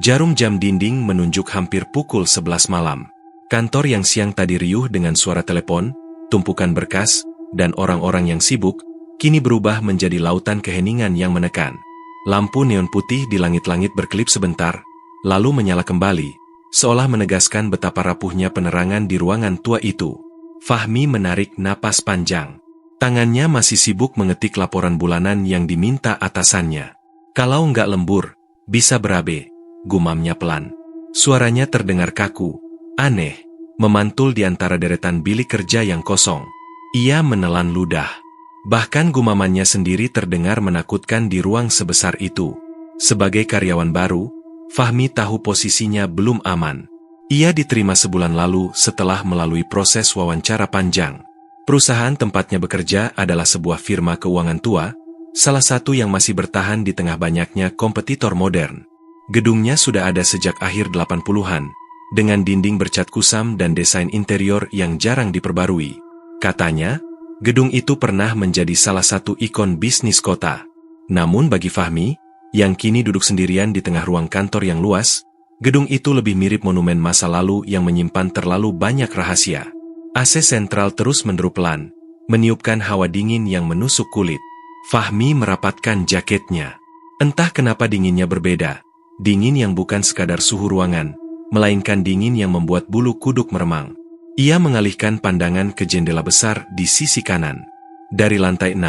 Jarum jam dinding menunjuk hampir pukul 11 malam. Kantor yang siang tadi riuh dengan suara telepon, tumpukan berkas, dan orang-orang yang sibuk, kini berubah menjadi lautan keheningan yang menekan. Lampu neon putih di langit-langit berkelip sebentar, lalu menyala kembali, seolah menegaskan betapa rapuhnya penerangan di ruangan tua itu. Fahmi menarik napas panjang. Tangannya masih sibuk mengetik laporan bulanan yang diminta atasannya. Kalau nggak lembur, bisa berabe, gumamnya pelan. Suaranya terdengar kaku, aneh, memantul di antara deretan bilik kerja yang kosong. Ia menelan ludah. Bahkan gumamannya sendiri terdengar menakutkan di ruang sebesar itu. Sebagai karyawan baru, Fahmi tahu posisinya belum aman. Ia diterima sebulan lalu setelah melalui proses wawancara panjang. Perusahaan tempatnya bekerja adalah sebuah firma keuangan tua, salah satu yang masih bertahan di tengah banyaknya kompetitor modern. Gedungnya sudah ada sejak akhir 80-an, dengan dinding bercat kusam dan desain interior yang jarang diperbarui. Katanya, gedung itu pernah menjadi salah satu ikon bisnis kota. Namun bagi Fahmi, yang kini duduk sendirian di tengah ruang kantor yang luas, gedung itu lebih mirip monumen masa lalu yang menyimpan terlalu banyak rahasia. AC sentral terus menderu pelan, meniupkan hawa dingin yang menusuk kulit. Fahmi merapatkan jaketnya. Entah kenapa dinginnya berbeda. Dingin yang bukan sekadar suhu ruangan, melainkan dingin yang membuat bulu kuduk meremang. Ia mengalihkan pandangan ke jendela besar di sisi kanan. Dari lantai 6,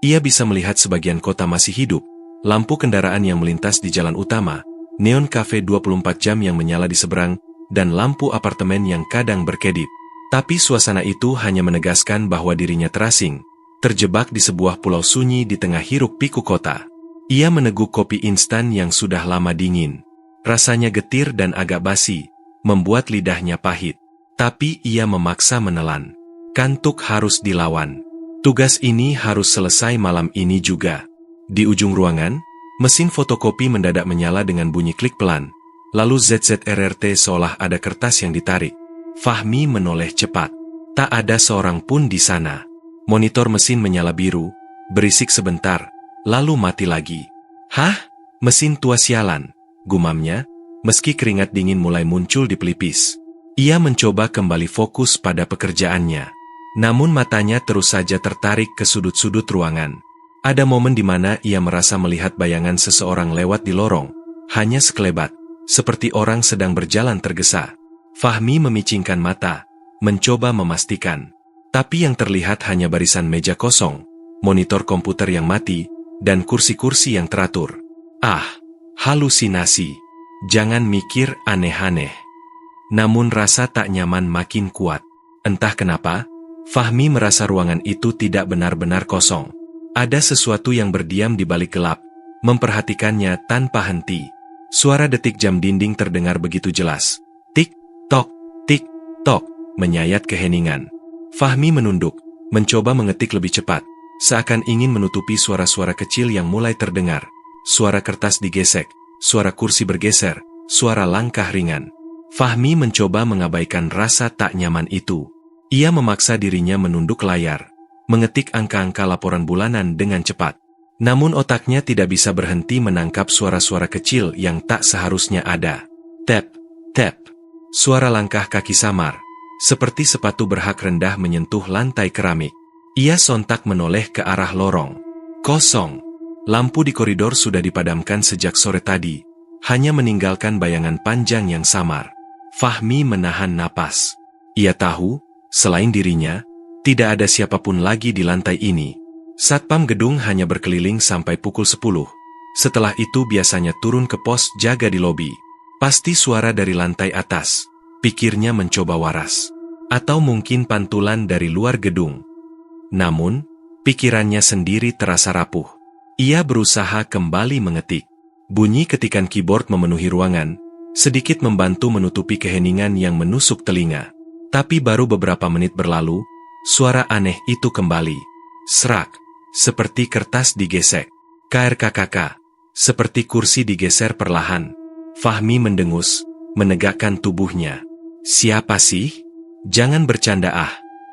ia bisa melihat sebagian kota masih hidup, lampu kendaraan yang melintas di jalan utama, neon cafe 24 jam yang menyala di seberang, dan lampu apartemen yang kadang berkedip. Tapi suasana itu hanya menegaskan bahwa dirinya terasing, terjebak di sebuah pulau sunyi di tengah hiruk-pikuk kota. Ia meneguk kopi instan yang sudah lama dingin. Rasanya getir dan agak basi, membuat lidahnya pahit. Tapi ia memaksa menelan. Kantuk harus dilawan. Tugas ini harus selesai malam ini juga. Di ujung ruangan, mesin fotokopi mendadak menyala dengan bunyi klik pelan. Lalu ZZRRT seolah ada kertas yang ditarik. Fahmi menoleh cepat. Tak ada seorang pun di sana. Monitor mesin menyala biru, berisik sebentar, lalu mati lagi. Hah? Mesin tua sialan, gumamnya, meski keringat dingin mulai muncul di pelipis. Ia mencoba kembali fokus pada pekerjaannya. Namun matanya terus saja tertarik ke sudut-sudut ruangan. Ada momen di mana ia merasa melihat bayangan seseorang lewat di lorong, hanya sekelebat, seperti orang sedang berjalan tergesa. Fahmi memicingkan mata, mencoba memastikan. Tapi yang terlihat hanya barisan meja kosong, monitor komputer yang mati, dan kursi-kursi yang teratur. Ah, halusinasi. Jangan mikir aneh-aneh. Namun rasa tak nyaman makin kuat. Entah kenapa, Fahmi merasa ruangan itu tidak benar-benar kosong. Ada sesuatu yang berdiam di balik gelap, memperhatikannya tanpa henti. Suara detik jam dinding terdengar begitu jelas. Tik-tok, tik-tok, menyayat keheningan. Fahmi menunduk, mencoba mengetik lebih cepat. Seakan ingin menutupi suara-suara kecil yang mulai terdengar. Suara kertas digesek, suara kursi bergeser, suara langkah ringan. Fahmi mencoba mengabaikan rasa tak nyaman itu. Ia memaksa dirinya menunduk layar, mengetik angka-angka laporan bulanan dengan cepat. Namun otaknya tidak bisa berhenti menangkap suara-suara kecil yang tak seharusnya ada. Tap, tap. Suara langkah kaki samar, seperti sepatu berhak rendah menyentuh lantai keramik. Ia sontak menoleh ke arah lorong. Kosong. Lampu di koridor sudah dipadamkan sejak sore tadi, hanya meninggalkan bayangan panjang yang samar. Fahmi menahan napas. Ia tahu, selain dirinya, tidak ada siapapun lagi di lantai ini. Satpam gedung hanya berkeliling sampai pukul 10. Setelah itu biasanya turun ke pos jaga di lobi. Pasti suara dari lantai atas, pikirnya mencoba waras. Atau mungkin pantulan dari luar gedung. Namun, pikirannya sendiri terasa rapuh. Ia berusaha kembali mengetik. Bunyi ketikan keyboard memenuhi ruangan, sedikit membantu menutupi keheningan yang menusuk telinga. Tapi baru beberapa menit berlalu, suara aneh itu kembali. Serak, seperti kertas digesek. KRKKK. Seperti kursi digeser perlahan. Fahmi mendengus, menegakkan tubuhnya. Siapa sih? Jangan bercanda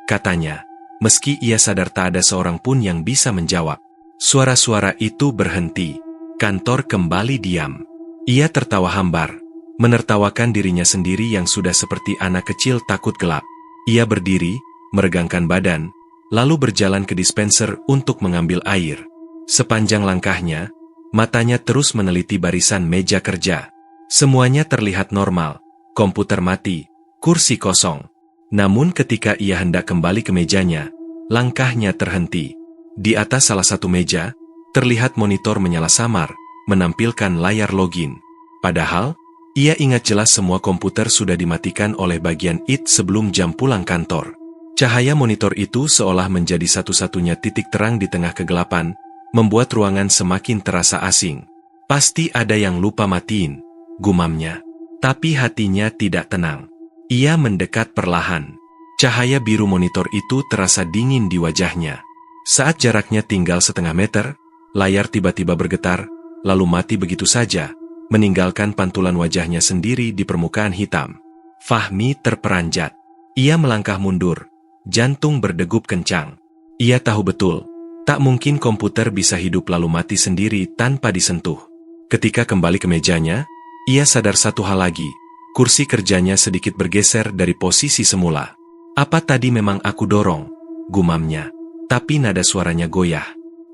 katanya. Meski ia sadar tak ada seorang pun yang bisa menjawab. Suara-suara itu berhenti. Kantor kembali diam. Ia tertawa hambar, menertawakan dirinya sendiri yang sudah seperti anak kecil takut gelap. Ia berdiri, meregangkan badan, lalu berjalan ke dispenser untuk mengambil air. Sepanjang langkahnya, matanya terus meneliti barisan meja kerja. Semuanya terlihat normal, komputer mati, kursi kosong. Namun ketika ia hendak kembali ke mejanya, langkahnya terhenti. Di atas salah satu meja, terlihat monitor menyala samar, menampilkan layar login. Padahal, ia ingat jelas semua komputer sudah dimatikan oleh bagian IT sebelum jam pulang kantor. Cahaya monitor itu seolah menjadi satu-satunya titik terang di tengah kegelapan, membuat ruangan semakin terasa asing. Pasti ada yang lupa matiin, gumamnya. Tapi hatinya tidak tenang. Ia mendekat perlahan. Cahaya biru monitor itu terasa dingin di wajahnya. Saat jaraknya tinggal setengah meter, layar tiba-tiba bergetar, lalu mati begitu saja, meninggalkan pantulan wajahnya sendiri di permukaan hitam. Fahmi terperanjat. Ia melangkah mundur, jantung berdegup kencang. Ia tahu betul, tak mungkin komputer bisa hidup lalu mati sendiri tanpa disentuh. Ketika kembali ke mejanya, ia sadar satu hal lagi. Kursi kerjanya sedikit bergeser dari posisi semula. Apa tadi memang aku dorong? Gumamnya. Tapi nada suaranya goyah.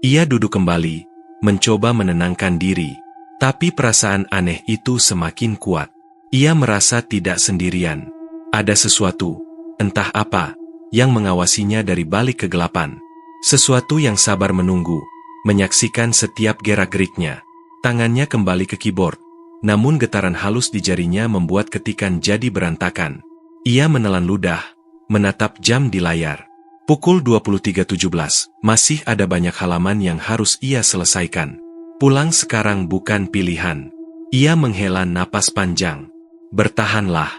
Ia duduk kembali, mencoba menenangkan diri. Tapi perasaan aneh itu semakin kuat. Ia merasa tidak sendirian. Ada sesuatu, entah apa, yang mengawasinya dari balik kegelapan. Sesuatu yang sabar menunggu, menyaksikan setiap gerak-geriknya. Tangannya kembali ke keyboard, namun getaran halus di jarinya membuat ketikan jadi berantakan. Ia menelan ludah, menatap jam di layar. Pukul 23.17, masih ada banyak halaman yang harus ia selesaikan. Pulang sekarang bukan pilihan. Ia menghela napas panjang. Bertahanlah,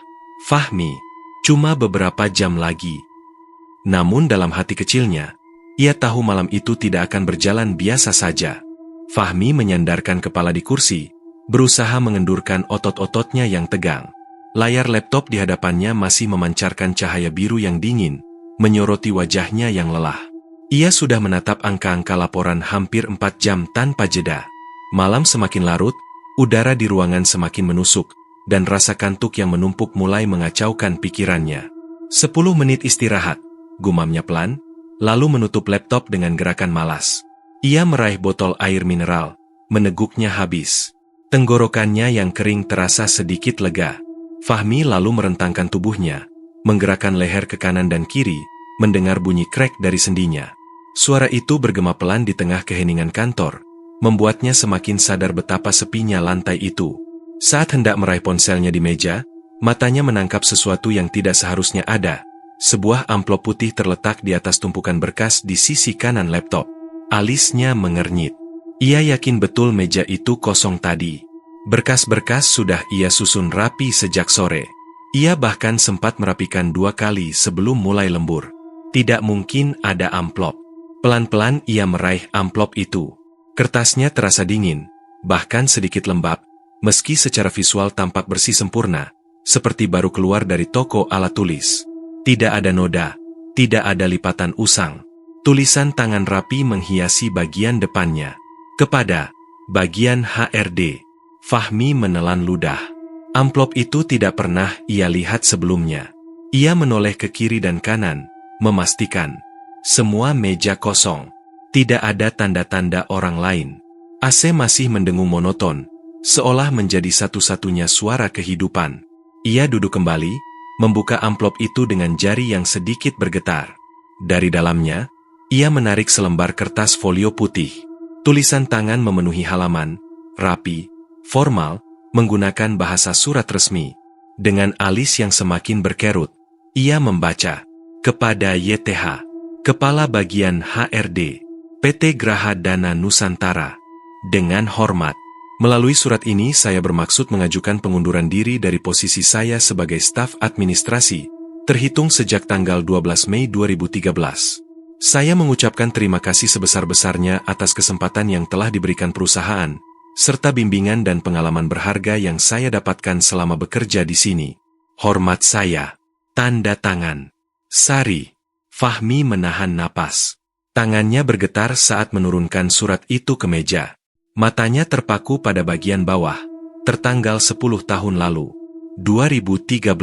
Fahmi. Cuma beberapa jam lagi. Namun dalam hati kecilnya, ia tahu malam itu tidak akan berjalan biasa saja. Fahmi menyandarkan kepala di kursi, berusaha mengendurkan otot-ototnya yang tegang. Layar laptop di hadapannya masih memancarkan cahaya biru yang dingin, menyoroti wajahnya yang lelah. Ia sudah menatap angka-angka laporan hampir 4 jam tanpa jeda. Malam semakin larut, udara di ruangan semakin menusuk, dan rasa kantuk yang menumpuk mulai mengacaukan pikirannya. 10 menit istirahat, gumamnya pelan, lalu menutup laptop dengan gerakan malas. Ia meraih botol air mineral, meneguknya habis. Tenggorokannya yang kering terasa sedikit lega. Fahmi lalu merentangkan tubuhnya, menggerakkan leher ke kanan dan kiri, mendengar bunyi krek dari sendinya. Suara itu bergema pelan di tengah keheningan kantor, membuatnya semakin sadar betapa sepinya lantai itu. Saat hendak meraih ponselnya di meja, matanya menangkap sesuatu yang tidak seharusnya ada. Sebuah amplop putih terletak di atas tumpukan berkas di sisi kanan laptop. Alisnya mengernyit. Ia yakin betul meja itu kosong tadi. Berkas-berkas sudah ia susun rapi sejak sore. Ia bahkan sempat merapikan 2 kali sebelum mulai lembur. Tidak mungkin ada amplop. Pelan-pelan ia meraih amplop itu. Kertasnya terasa dingin, bahkan sedikit lembab, meski secara visual tampak bersih sempurna, seperti baru keluar dari toko alat tulis. Tidak ada noda, tidak ada lipatan usang. Tulisan tangan rapi menghiasi bagian depannya. Kepada bagian HRD, Fahmi menelan ludah. Amplop itu tidak pernah ia lihat sebelumnya. Ia menoleh ke kiri dan kanan, memastikan semua meja kosong. Tidak ada tanda-tanda orang lain. AC masih mendengung monoton, seolah menjadi satu-satunya suara kehidupan. Ia duduk kembali, membuka amplop itu dengan jari yang sedikit bergetar. Dari dalamnya, ia menarik selembar kertas folio putih. Tulisan tangan memenuhi halaman, rapi, formal, menggunakan bahasa surat resmi. Dengan alis yang semakin berkerut, ia membaca, kepada YTH, Kepala Bagian HRD, PT Graha Dana Nusantara. Dengan hormat. Melalui surat ini saya bermaksud mengajukan pengunduran diri dari posisi saya sebagai staf administrasi, terhitung sejak tanggal 12 Mei 2013. Saya mengucapkan terima kasih sebesar-besarnya atas kesempatan yang telah diberikan perusahaan, serta bimbingan dan pengalaman berharga yang saya dapatkan selama bekerja di sini. Hormat saya. Tanda tangan. Sari. Fahmi menahan napas. Tangannya bergetar saat menurunkan surat itu ke meja. Matanya terpaku pada bagian bawah. Tertanggal 10 tahun lalu. 2013.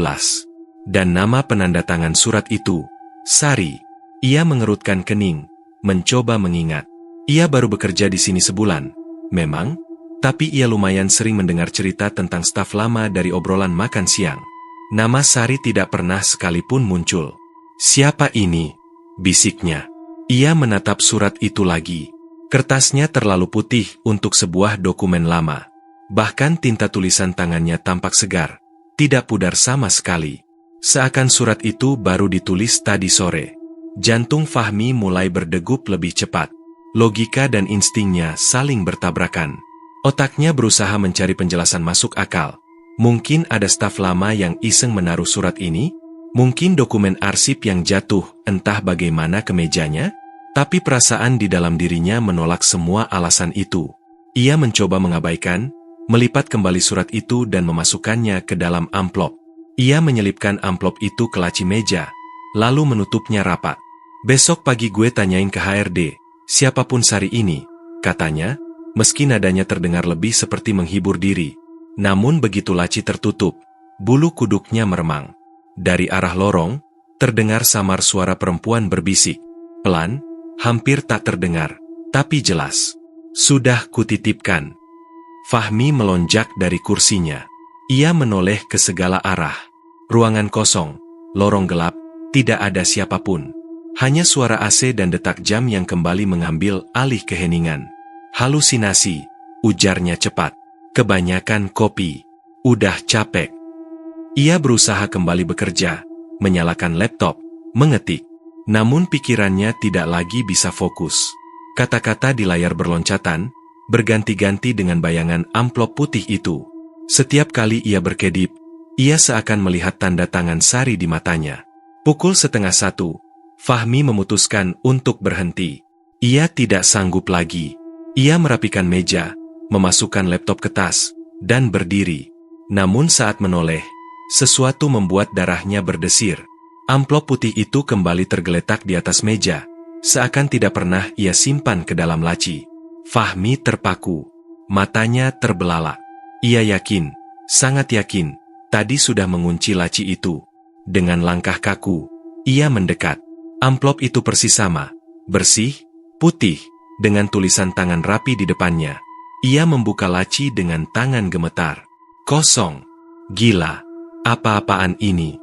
Dan nama penanda tangan surat itu, Sari. Ia mengerutkan kening, mencoba mengingat. Ia baru bekerja di sini sebulan, memang, tapi ia lumayan sering mendengar cerita tentang staf lama dari obrolan makan siang. Nama Sari tidak pernah sekalipun muncul. Siapa ini? Bisiknya. Ia menatap surat itu lagi. Kertasnya terlalu putih untuk sebuah dokumen lama. Bahkan tinta tulisan tangannya tampak segar, tidak pudar sama sekali. Seakan surat itu baru ditulis tadi sore. Jantung Fahmi mulai berdegup lebih cepat. Logika dan instingnya saling bertabrakan. Otaknya berusaha mencari penjelasan masuk akal. Mungkin ada staf lama yang iseng menaruh surat ini? Mungkin dokumen arsip yang jatuh entah bagaimana ke mejanya? Tapi perasaan di dalam dirinya menolak semua alasan itu. Ia mencoba mengabaikan, melipat kembali surat itu dan memasukkannya ke dalam amplop. Ia menyelipkan amplop itu ke laci meja, lalu menutupnya rapat. Besok pagi gue tanyain ke HRD, siapapun Sari ini, katanya, meski nadanya terdengar lebih seperti menghibur diri. Namun begitu laci tertutup, bulu kuduknya meremang. Dari arah lorong, terdengar samar suara perempuan berbisik. Pelan, hampir tak terdengar, tapi jelas. Sudah kutitipkan. Fahmi melonjak dari kursinya. Ia menoleh ke segala arah. Ruangan kosong, lorong gelap, tidak ada siapapun. Hanya suara AC dan detak jam yang kembali mengambil alih keheningan. Halusinasi, ujarnya cepat. Kebanyakan kopi. Udah capek. Ia berusaha kembali bekerja, menyalakan laptop, mengetik. Namun pikirannya tidak lagi bisa fokus. Kata-kata di layar berloncatan, berganti-ganti dengan bayangan amplop putih itu. Setiap kali ia berkedip, ia seakan melihat tanda tangan Sari di matanya. Pukul 12:30. Fahmi memutuskan untuk berhenti. Ia tidak sanggup lagi. Ia merapikan meja, memasukkan laptop ke tas, dan berdiri. Namun saat menoleh, sesuatu membuat darahnya berdesir. Amplop putih itu kembali tergeletak di atas meja, seakan tidak pernah ia simpan ke dalam laci. Fahmi terpaku. Matanya terbelalak. Ia yakin, sangat yakin, tadi sudah mengunci laci itu. Dengan langkah kaku, ia mendekat. Amplop itu persis sama, bersih, putih, dengan tulisan tangan rapi di depannya. Ia membuka laci dengan tangan gemetar. Kosong. Gila. Apa-apaan ini?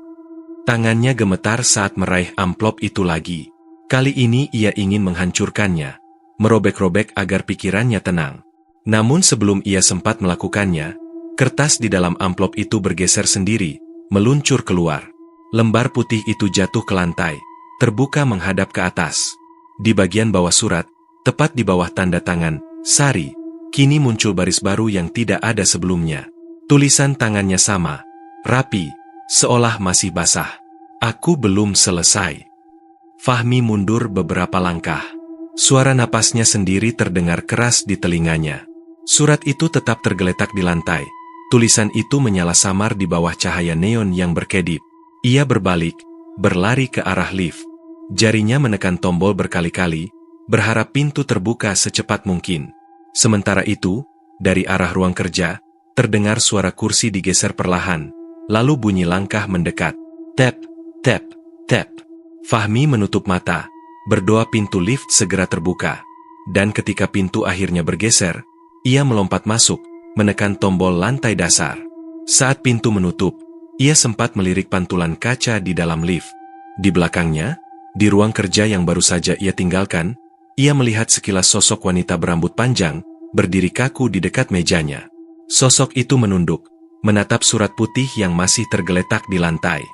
Tangannya gemetar saat meraih amplop itu lagi. Kali ini ia ingin menghancurkannya, merobek-robek agar pikirannya tenang. Namun sebelum ia sempat melakukannya, kertas di dalam amplop itu bergeser sendiri, meluncur keluar. Lembar putih itu jatuh ke lantai. Terbuka menghadap ke atas. Di bagian bawah surat, tepat di bawah tanda tangan, Sari, kini muncul baris baru yang tidak ada sebelumnya. Tulisan tangannya sama, rapi, seolah masih basah. Aku belum selesai. Fahmi mundur beberapa langkah. Suara napasnya sendiri terdengar keras di telinganya. Surat itu tetap tergeletak di lantai. Tulisan itu menyala samar di bawah cahaya neon yang berkedip. Ia berbalik, berlari ke arah lift. Jarinya menekan tombol berkali-kali, berharap pintu terbuka secepat mungkin. Sementara itu, dari arah ruang kerja, terdengar suara kursi digeser perlahan, lalu bunyi langkah mendekat. Tap, tap, tap. Fahmi menutup mata, berdoa pintu lift segera terbuka. Dan ketika pintu akhirnya bergeser, ia melompat masuk, menekan tombol lantai dasar. Saat pintu menutup, ia sempat melirik pantulan kaca di dalam lift. Di belakangnya, di ruang kerja yang baru saja ia tinggalkan, ia melihat sekilas sosok wanita berambut panjang, berdiri kaku di dekat mejanya. Sosok itu menunduk, menatap surat putih yang masih tergeletak di lantai.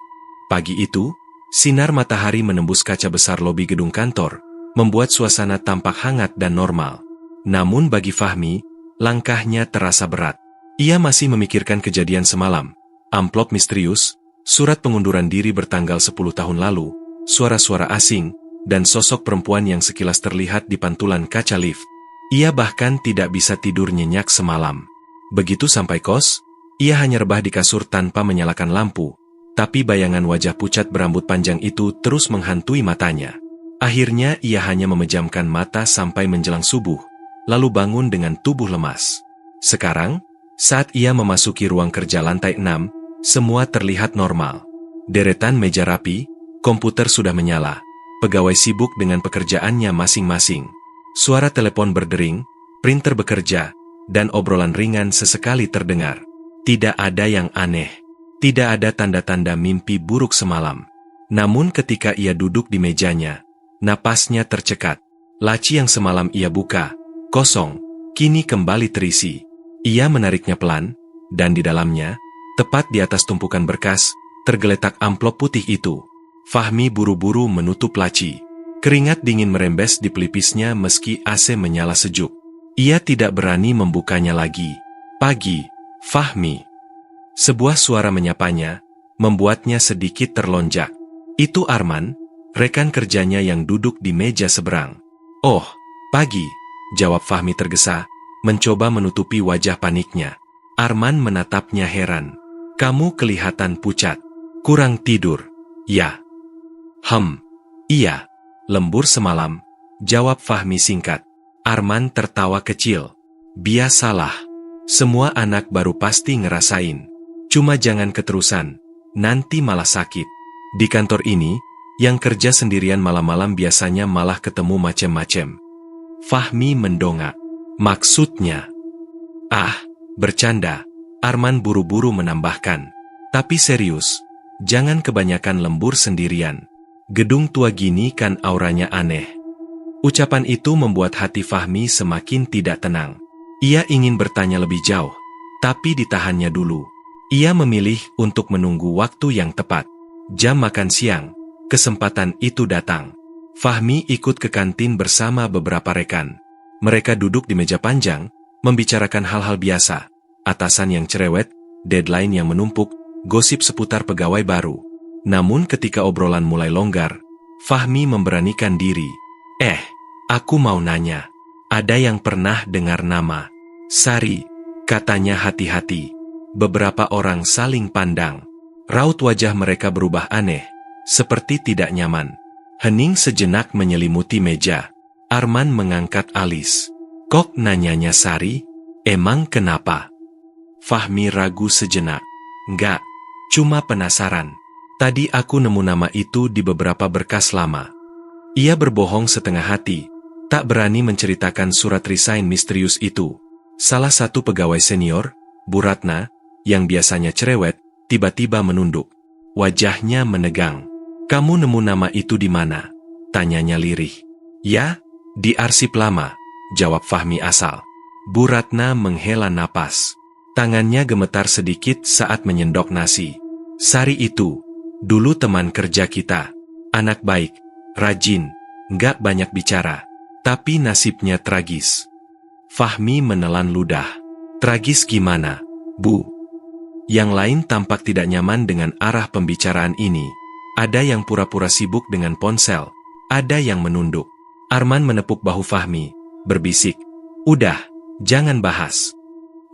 Pagi itu, sinar matahari menembus kaca besar lobi gedung kantor, membuat suasana tampak hangat dan normal. Namun bagi Fahmi, langkahnya terasa berat. Ia masih memikirkan kejadian semalam, amplop misterius, surat pengunduran diri bertanggal 10 tahun lalu, suara-suara asing, dan sosok perempuan yang sekilas terlihat di pantulan kaca lift. Ia bahkan tidak bisa tidur nyenyak semalam. Begitu sampai kos, ia hanya rebah di kasur tanpa menyalakan lampu, tapi bayangan wajah pucat berambut panjang itu terus menghantui matanya. Akhirnya ia hanya memejamkan mata sampai menjelang subuh, lalu bangun dengan tubuh lemas. Sekarang, saat ia memasuki ruang kerja lantai 6, semua terlihat normal. Deretan meja rapi, komputer sudah menyala, pegawai sibuk dengan pekerjaannya masing-masing. Suara telepon berdering, printer bekerja, dan obrolan ringan sesekali terdengar. Tidak ada yang aneh. Tidak ada tanda-tanda mimpi buruk semalam. Namun ketika ia duduk di mejanya, napasnya tercekat. Laci yang semalam ia buka, kosong, kini kembali terisi. Ia menariknya pelan, dan di dalamnya, tepat di atas tumpukan berkas, tergeletak amplop putih itu. Fahmi buru-buru menutup laci. Keringat dingin merembes di pelipisnya meski AC menyala sejuk. Ia tidak berani membukanya lagi. Pagi, Fahmi. Sebuah suara menyapanya, membuatnya sedikit terlonjak. Itu Arman, rekan kerjanya yang duduk di meja seberang. Oh, pagi, jawab Fahmi tergesa, mencoba menutupi wajah paniknya. Arman menatapnya heran. Kamu kelihatan pucat. Kurang tidur. Ya. Iya. Lembur semalam, jawab Fahmi singkat. Arman tertawa kecil. Biasalah. Semua anak baru pasti ngerasain. Cuma jangan keterusan, nanti malah sakit. Di kantor ini, yang kerja sendirian malam-malam biasanya malah ketemu macem-macem. Fahmi mendongak. Maksudnya? Bercanda. Arman buru-buru menambahkan. Tapi serius, jangan kebanyakan lembur sendirian. Gedung tua gini kan auranya aneh. Ucapan itu membuat hati Fahmi semakin tidak tenang. Ia ingin bertanya lebih jauh, tapi ditahannya dulu. Ia memilih untuk menunggu waktu yang tepat. Jam makan siang, kesempatan itu datang. Fahmi ikut ke kantin bersama beberapa rekan. Mereka duduk di meja panjang, membicarakan hal-hal biasa, atasan yang cerewet, deadline yang menumpuk, gosip seputar pegawai baru. Namun ketika obrolan mulai longgar, Fahmi memberanikan diri. Aku mau nanya, ada yang pernah dengar nama Sari? Katanya hati-hati. Beberapa orang saling pandang. Raut wajah mereka berubah aneh, seperti tidak nyaman. Hening sejenak menyelimuti meja. Arman mengangkat alis. Kok nanyanya Sari? Emang kenapa? Fahmi ragu sejenak. Enggak, cuma penasaran. Tadi aku nemu nama itu di beberapa berkas lama. Ia berbohong setengah hati, tak berani menceritakan surat resign misterius itu. Salah satu pegawai senior, Bu Ratna, yang biasanya cerewet, tiba-tiba menunduk. Wajahnya menegang. Kamu nemu nama itu di mana? Tanyanya lirih. Ya, di arsip lama, jawab Fahmi asal. Bu Ratna menghela napas. Tangannya gemetar sedikit saat menyendok nasi. Sari itu, dulu teman kerja kita. Anak baik, rajin, nggak banyak bicara. Tapi nasibnya tragis. Fahmi menelan ludah. Tragis gimana, Bu? Yang lain tampak tidak nyaman dengan arah pembicaraan ini. Ada yang pura-pura sibuk dengan ponsel. Ada yang menunduk. Arman menepuk bahu Fahmi, berbisik. Udah, jangan bahas.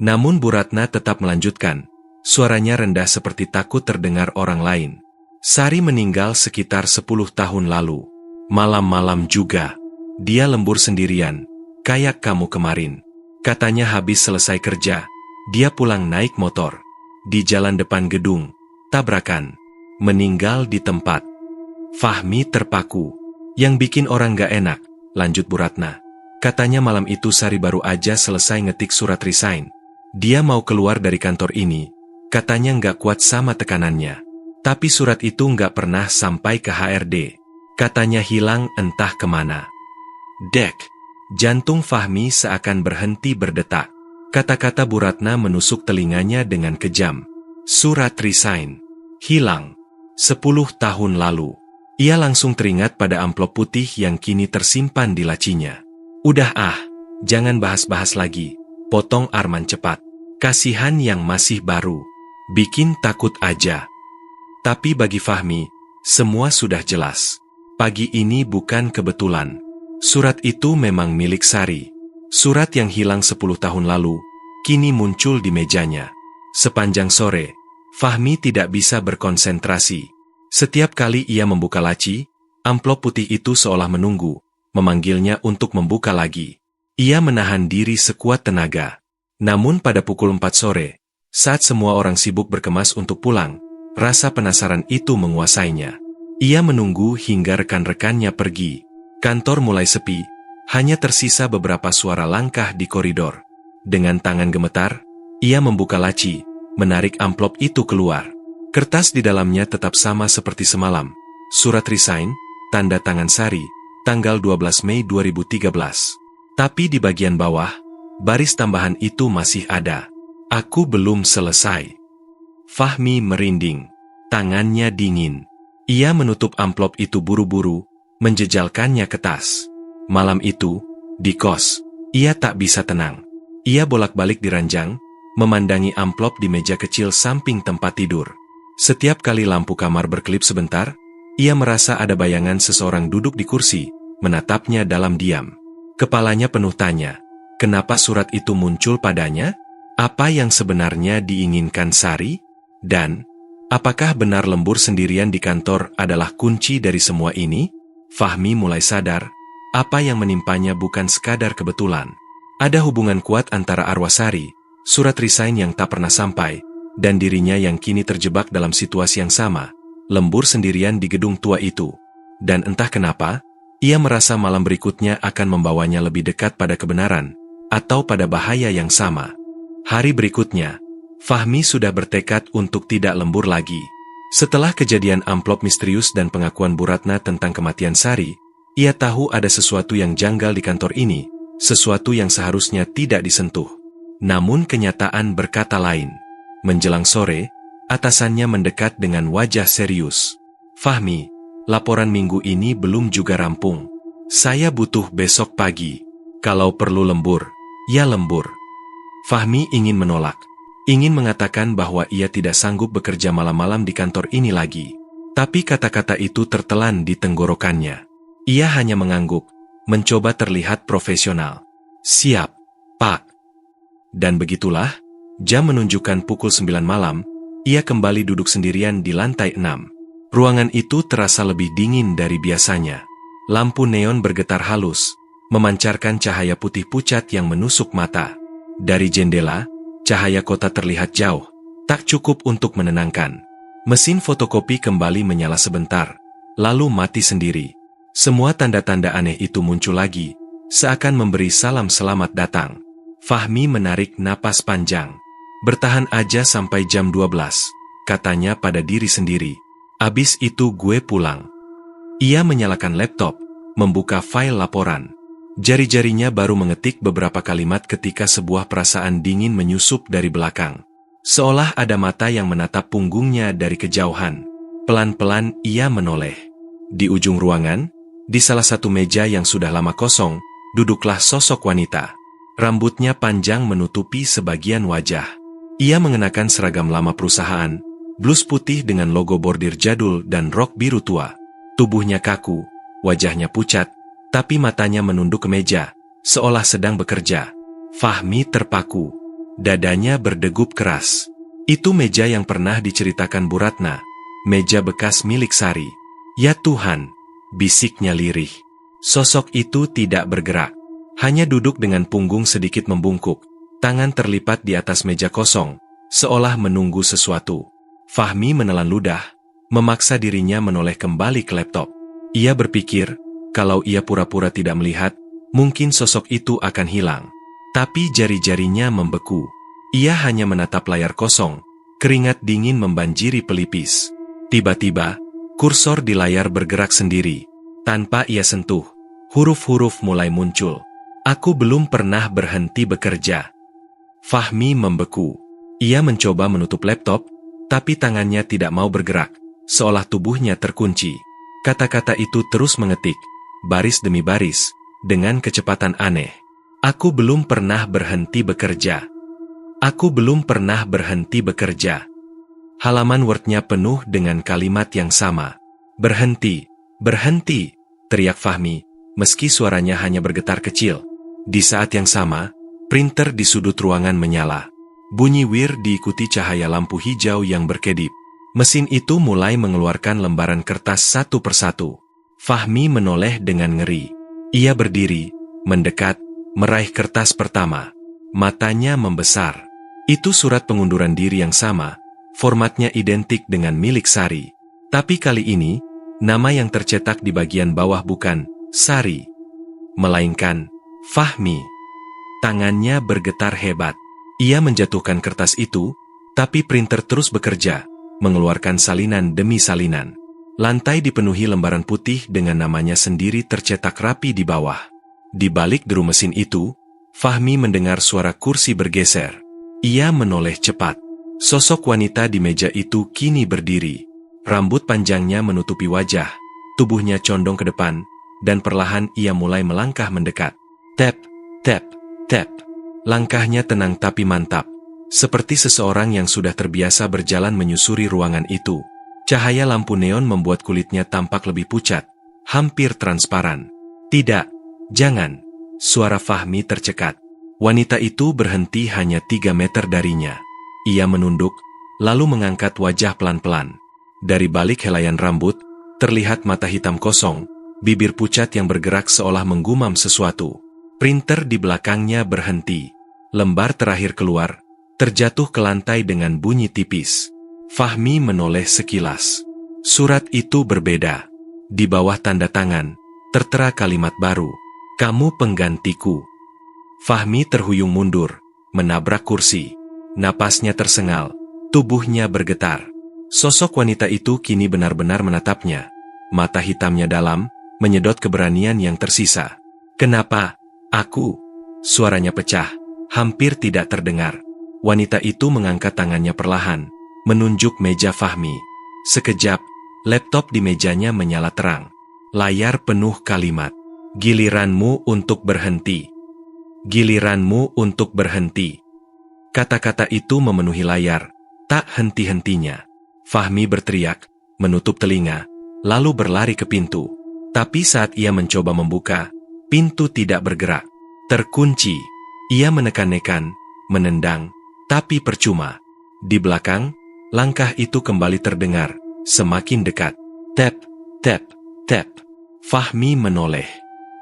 Namun Bu Ratna tetap melanjutkan. Suaranya rendah seperti takut terdengar orang lain. Sari meninggal sekitar 10 tahun lalu. Malam-malam juga. Dia lembur sendirian, kayak kamu kemarin. Katanya habis selesai kerja, dia pulang naik motor. Di jalan depan gedung, tabrakan. Meninggal di tempat. Fahmi terpaku. Yang bikin orang gak enak, lanjut Bu Ratna. Katanya malam itu Sari baru aja selesai ngetik surat resign. Dia mau keluar dari kantor ini. Katanya nggak kuat sama tekanannya. Tapi surat itu nggak pernah sampai ke HRD. Katanya hilang entah kemana. Dek. Jantung Fahmi seakan berhenti berdetak. Kata-kata Bu Ratna menusuk telinganya dengan kejam. Surat resign. Hilang. 10 tahun lalu. Ia langsung teringat pada amplop putih yang kini tersimpan di lacinya. Udah jangan bahas-bahas lagi. Potong Arman cepat. Kasihan yang masih baru. Bikin takut aja. Tapi bagi Fahmi, semua sudah jelas. Pagi ini bukan kebetulan. Surat itu memang milik Sari. Surat yang hilang 10 tahun lalu, kini muncul di mejanya. Sepanjang sore, Fahmi tidak bisa berkonsentrasi. Setiap kali ia membuka laci, amplop putih itu seolah menunggu, memanggilnya untuk membuka lagi. Ia menahan diri sekuat tenaga. Namun pada pukul 4 sore, saat semua orang sibuk berkemas untuk pulang, rasa penasaran itu menguasainya. Ia menunggu hingga rekan-rekannya pergi. Kantor mulai sepi, hanya tersisa beberapa suara langkah di koridor. Dengan tangan gemetar, ia membuka laci, menarik amplop itu keluar. Kertas di dalamnya tetap sama seperti semalam. Surat resign, tanda tangan Sari, tanggal 12 Mei 2013. Tapi di bagian bawah, baris tambahan itu masih ada. Aku belum selesai. Fahmi merinding. Tangannya dingin. Ia menutup amplop itu buru-buru, menjejalkannya ke tas. Malam itu, di kos, ia tak bisa tenang. Ia bolak-balik di ranjang, memandangi amplop di meja kecil samping tempat tidur. Setiap kali lampu kamar berkelip sebentar, ia merasa ada bayangan seseorang duduk di kursi, menatapnya dalam diam. Kepalanya penuh tanya, kenapa surat itu muncul padanya? Apa yang sebenarnya diinginkan Sari? Dan, apakah benar lembur sendirian di kantor adalah kunci dari semua ini? Fahmi mulai sadar, apa yang menimpanya bukan sekadar kebetulan. Ada hubungan kuat antara arwah Sari, surat resign yang tak pernah sampai, dan dirinya yang kini terjebak dalam situasi yang sama, lembur sendirian di gedung tua itu. Dan entah kenapa, ia merasa malam berikutnya akan membawanya lebih dekat pada kebenaran, atau pada bahaya yang sama. Hari berikutnya, Fahmi sudah bertekad untuk tidak lembur lagi. Setelah kejadian amplop misterius dan pengakuan Bu Ratna tentang kematian Sari, ia tahu ada sesuatu yang janggal di kantor ini, sesuatu yang seharusnya tidak disentuh. Namun kenyataan berkata lain. Menjelang sore, atasannya mendekat dengan wajah serius. Fahmi, laporan minggu ini belum juga rampung. Saya butuh besok pagi. Kalau perlu lembur, ya lembur. Fahmi ingin menolak. Ingin mengatakan bahwa ia tidak sanggup bekerja malam-malam di kantor ini lagi. Tapi kata-kata itu tertelan di tenggorokannya. Ia hanya mengangguk, mencoba terlihat profesional. Siap, Pak. Dan begitulah, jam menunjukkan pukul 9 malam, ia kembali duduk sendirian di lantai 6. Ruangan itu terasa lebih dingin dari biasanya. Lampu neon bergetar halus, memancarkan cahaya putih pucat yang menusuk mata. Dari jendela, cahaya kota terlihat jauh, tak cukup untuk menenangkan. Mesin fotokopi kembali menyala sebentar, lalu mati sendiri. Semua tanda-tanda aneh itu muncul lagi, seakan memberi salam selamat datang. Fahmi menarik napas panjang. Bertahan aja sampai jam 12, katanya pada diri sendiri. Abis itu gue pulang. Ia menyalakan laptop, membuka file laporan. Jari-jarinya baru mengetik beberapa kalimat ketika sebuah perasaan dingin menyusup dari belakang. Seolah ada mata yang menatap punggungnya dari kejauhan. Pelan-pelan ia menoleh. Di ujung ruangan, di salah satu meja yang sudah lama kosong, duduklah sosok wanita. Rambutnya panjang menutupi sebagian wajah. Ia mengenakan seragam lama perusahaan, blus putih dengan logo bordir jadul dan rok biru tua. Tubuhnya kaku, wajahnya pucat, tapi matanya menunduk ke meja, seolah sedang bekerja. Fahmi terpaku. Dadanya berdegup keras. Itu meja yang pernah diceritakan Bu Ratna. Meja bekas milik Sari. Ya Tuhan, bisiknya lirih. Sosok itu tidak bergerak. Hanya duduk dengan punggung sedikit membungkuk. Tangan terlipat di atas meja kosong, seolah menunggu sesuatu. Fahmi menelan ludah, memaksa dirinya menoleh kembali ke laptop. Ia berpikir, kalau ia pura-pura tidak melihat, mungkin sosok itu akan hilang. Tapi jari-jarinya membeku. Ia hanya menatap layar kosong, keringat dingin membanjiri pelipis. Tiba-tiba, kursor di layar bergerak sendiri. Tanpa ia sentuh, huruf-huruf mulai muncul. Aku belum pernah berhenti bekerja. Fahmi membeku. Ia mencoba menutup laptop, tapi tangannya tidak mau bergerak, seolah tubuhnya terkunci. Kata-kata itu terus mengetik, baris demi baris, dengan kecepatan aneh. Aku belum pernah berhenti bekerja. Aku belum pernah berhenti bekerja. Halaman Word-nya penuh dengan kalimat yang sama. Berhenti, Berhenti, teriak Fahmi, meski suaranya hanya bergetar kecil. Di saat yang sama, printer di sudut ruangan menyala. Bunyi wir diikuti cahaya lampu hijau yang berkedip. Mesin itu mulai mengeluarkan lembaran kertas satu persatu. Fahmi menoleh dengan ngeri. Ia berdiri, mendekat, meraih kertas pertama. Matanya membesar. Itu surat pengunduran diri yang sama, formatnya identik dengan milik Sari. Tapi kali ini, nama yang tercetak di bagian bawah bukan Sari, melainkan Fahmi. Tangannya bergetar hebat. Ia menjatuhkan kertas itu, tapi printer terus bekerja, mengeluarkan salinan demi salinan. Lantai dipenuhi lembaran putih dengan namanya sendiri tercetak rapi di bawah. Di balik deru mesin itu, Fahmi mendengar suara kursi bergeser. Ia menoleh cepat. Sosok wanita di meja itu kini berdiri. Rambut panjangnya menutupi wajah, tubuhnya condong ke depan, dan perlahan ia mulai melangkah mendekat. Tap, tap, tap. Langkahnya tenang tapi mantap, seperti seseorang yang sudah terbiasa berjalan menyusuri ruangan itu. Cahaya lampu neon membuat kulitnya tampak lebih pucat, hampir transparan. Tidak, jangan. Suara Fahmi tercekat. Wanita itu berhenti hanya 3 meter darinya. Ia menunduk, lalu mengangkat wajah pelan-pelan. Dari balik helaian rambut, terlihat mata hitam kosong, bibir pucat yang bergerak seolah menggumam sesuatu. Printer di belakangnya berhenti. Lembar terakhir keluar, terjatuh ke lantai dengan bunyi tipis. Fahmi menoleh sekilas. Surat itu berbeda. Di bawah tanda tangan, tertera kalimat baru. Kamu penggantiku. Fahmi terhuyung mundur, menabrak kursi. Napasnya tersengal, tubuhnya bergetar. Sosok wanita itu kini benar-benar menatapnya. Mata hitamnya dalam, menyedot keberanian yang tersisa. Kenapa? Aku? Suaranya pecah, hampir tidak terdengar. Wanita itu mengangkat tangannya perlahan, menunjuk meja Fahmi. Sekejap, laptop di mejanya menyala terang. Layar penuh kalimat. Giliranmu untuk berhenti. Giliranmu untuk berhenti. Kata-kata itu memenuhi layar, tak henti-hentinya. Fahmi berteriak, menutup telinga, lalu berlari ke pintu. Tapi saat ia mencoba membuka, pintu tidak bergerak. Terkunci. Ia menekan-nekan, menendang, tapi percuma. Di belakang, langkah itu kembali terdengar, semakin dekat. Tap, tap, tap. Fahmi menoleh.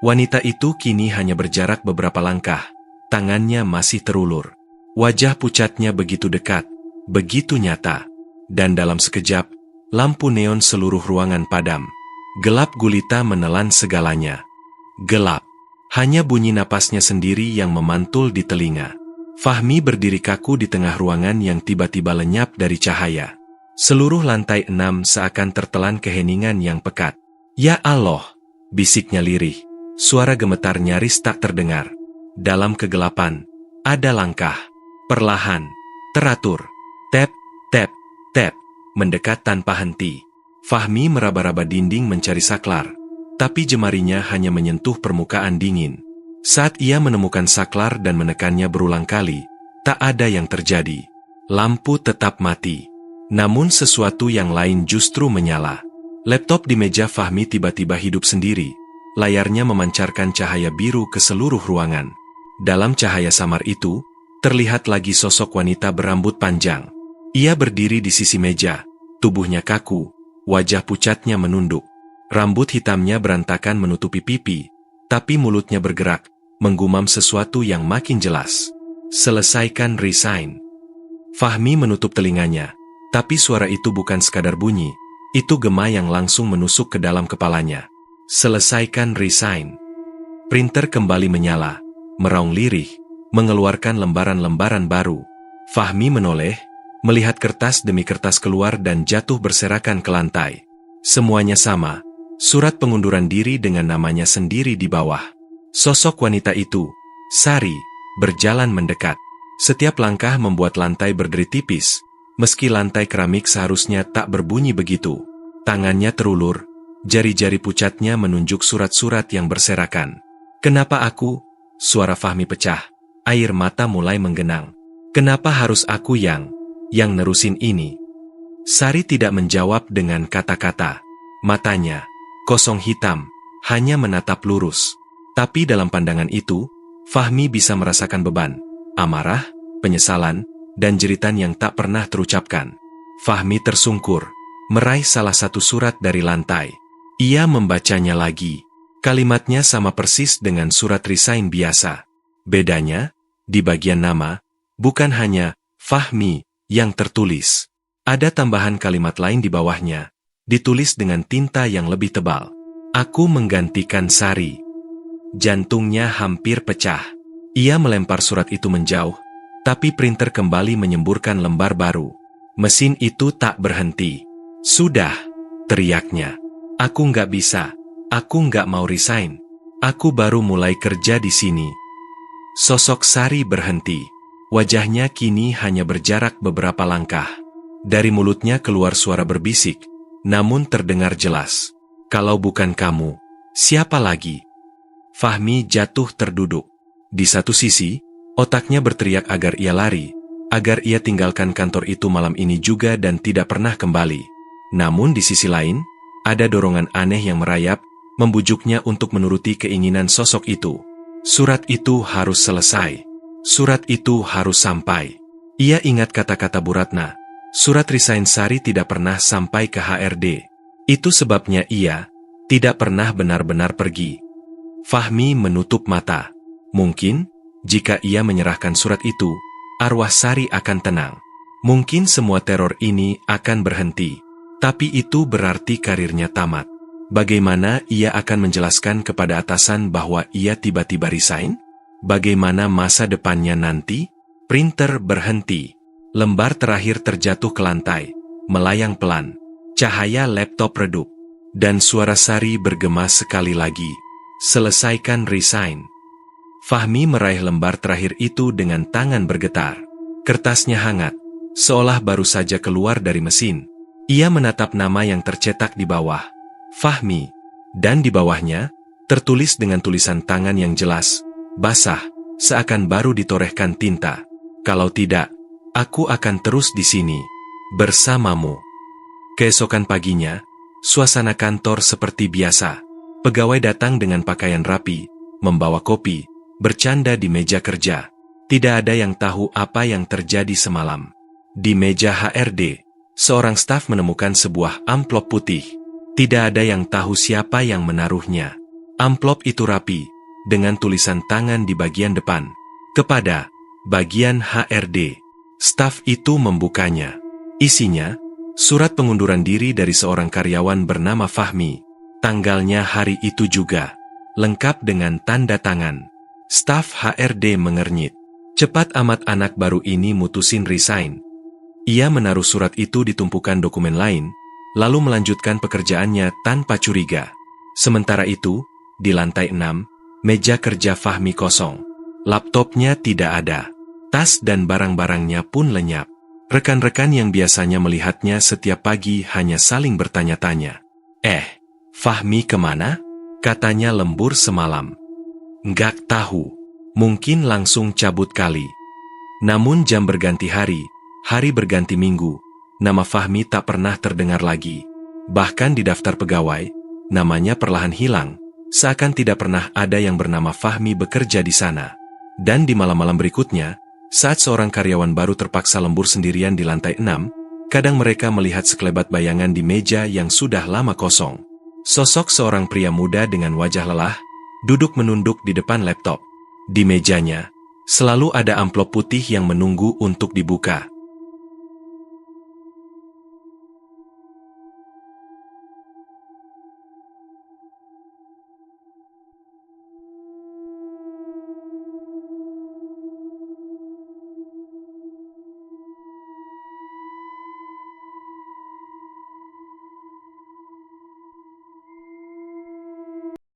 Wanita itu kini hanya berjarak beberapa langkah. Tangannya masih terulur. Wajah pucatnya begitu dekat, begitu nyata. Dan dalam sekejap, lampu neon seluruh ruangan padam. Gelap gulita menelan segalanya. Gelap. Hanya bunyi napasnya sendiri yang memantul di telinga. Fahmi berdiri kaku di tengah ruangan yang tiba-tiba lenyap dari cahaya. Seluruh lantai 6 seakan tertelan keheningan yang pekat. Ya Allah, bisiknya lirih. Suara gemetar nyaris tak terdengar. Dalam kegelapan, ada langkah. Perlahan, teratur. Tap, tap, tap. Mendekat tanpa henti. Fahmi meraba-raba dinding mencari saklar. Tapi jemarinya hanya menyentuh permukaan dingin. Saat ia menemukan saklar dan menekannya berulang kali, tak ada yang terjadi. Lampu tetap mati. Namun sesuatu yang lain justru menyala. Laptop di meja Fahmi tiba-tiba hidup sendiri. Layarnya memancarkan cahaya biru ke seluruh ruangan. Dalam cahaya samar itu, terlihat lagi sosok wanita berambut panjang. Ia berdiri di sisi meja, tubuhnya kaku, wajah pucatnya menunduk. Rambut hitamnya berantakan menutupi pipi, tapi mulutnya bergerak, menggumam sesuatu yang makin jelas. Selesaikan resign. Fahmi menutup telinganya, tapi suara itu bukan sekadar bunyi, itu gema yang langsung menusuk ke dalam kepalanya. Selesaikan resign. Printer kembali menyala, meraung lirih, mengeluarkan lembaran-lembaran baru. Fahmi menoleh, melihat kertas demi kertas keluar dan jatuh berserakan ke lantai. Semuanya sama, surat pengunduran diri dengan namanya sendiri di bawah. Sosok wanita itu, Sari, berjalan mendekat. Setiap langkah membuat lantai berderi tipis, meski lantai keramik seharusnya tak berbunyi begitu. Tangannya terulur, jari-jari pucatnya menunjuk surat-surat yang berserakan. Kenapa aku? Suara Fahmi pecah, air mata mulai menggenang. Kenapa harus aku yang nerusin ini? Sari tidak menjawab dengan kata-kata. Matanya, kosong hitam, hanya menatap lurus. Tapi dalam pandangan itu, Fahmi bisa merasakan beban, amarah, penyesalan, dan jeritan yang tak pernah terucapkan. Fahmi tersungkur, meraih salah satu surat dari lantai. Ia membacanya lagi. Kalimatnya sama persis dengan surat resign biasa. Bedanya, di bagian nama, bukan hanya Fahmi yang tertulis. Ada tambahan kalimat lain di bawahnya, ditulis dengan tinta yang lebih tebal. Aku menggantikan Sari. Jantungnya hampir pecah. Ia melempar surat itu menjauh, tapi printer kembali menyemburkan lembar baru. Mesin itu tak berhenti. Sudah, teriaknya. Aku nggak bisa. Aku nggak mau resign. Aku baru mulai kerja di sini. Sosok Sari berhenti. Wajahnya kini hanya berjarak beberapa langkah. Dari mulutnya keluar suara berbisik, namun terdengar jelas. Kalau bukan kamu, siapa lagi? Fahmi jatuh terduduk. Di satu sisi, otaknya berteriak agar ia lari, agar ia tinggalkan kantor itu malam ini juga dan tidak pernah kembali. Namun di sisi lain, ada dorongan aneh yang merayap, membujuknya untuk menuruti keinginan sosok itu. Surat itu harus selesai. Surat itu harus sampai. Ia ingat kata-kata Bu Ratna. Surat resign Sari tidak pernah sampai ke HRD. Itu sebabnya ia tidak pernah benar-benar pergi. Fahmi menutup mata. Mungkin, jika ia menyerahkan surat itu, arwah Sari akan tenang. Mungkin semua teror ini akan berhenti. Tapi itu berarti karirnya tamat. Bagaimana ia akan menjelaskan kepada atasan bahwa ia tiba-tiba resign? Bagaimana masa depannya nanti? Printer berhenti. Lembar terakhir terjatuh ke lantai, melayang pelan. Cahaya laptop redup. Dan suara Sari bergema sekali lagi. Selesaikan resign. Fahmi meraih lembar terakhir itu dengan tangan bergetar. Kertasnya hangat, seolah baru saja keluar dari mesin. Ia menatap nama yang tercetak di bawah. Fahmi. Dan di bawahnya, tertulis dengan tulisan tangan yang jelas, basah, seakan baru ditorehkan tinta. Kalau tidak, aku akan terus di sini, bersamamu. Keesokan paginya, suasana kantor seperti biasa. Pegawai datang dengan pakaian rapi, membawa kopi, bercanda di meja kerja. Tidak ada yang tahu apa yang terjadi semalam. Di meja HRD, seorang staf menemukan sebuah amplop putih. Tidak ada yang tahu siapa yang menaruhnya. Amplop itu rapi, dengan tulisan tangan di bagian depan. Kepada bagian HRD, staf itu membukanya. Isinya, surat pengunduran diri dari seorang karyawan bernama Fahmi. Tanggalnya hari itu juga, lengkap dengan tanda tangan. Staf HRD mengernyit. Cepat amat anak baru ini mutusin resign. Ia menaruh surat itu di tumpukan dokumen lain, lalu melanjutkan pekerjaannya tanpa curiga. Sementara itu, di lantai 6, meja kerja Fahmi kosong. Laptopnya tidak ada. Tas dan barang-barangnya pun lenyap. Rekan-rekan yang biasanya melihatnya setiap pagi hanya saling bertanya-tanya. Fahmi kemana? Katanya lembur semalam. Nggak tahu. Mungkin langsung cabut kali. Namun jam berganti hari berganti minggu, nama Fahmi tak pernah terdengar lagi. Bahkan di daftar pegawai, namanya perlahan hilang, seakan tidak pernah ada yang bernama Fahmi bekerja di sana. Dan di malam-malam berikutnya, saat seorang karyawan baru terpaksa lembur sendirian di lantai 6, kadang mereka melihat sekelebat bayangan di meja yang sudah lama kosong. Sosok seorang pria muda dengan wajah lelah, duduk menunduk di depan laptop. Di mejanya, selalu ada amplop putih yang menunggu untuk dibuka.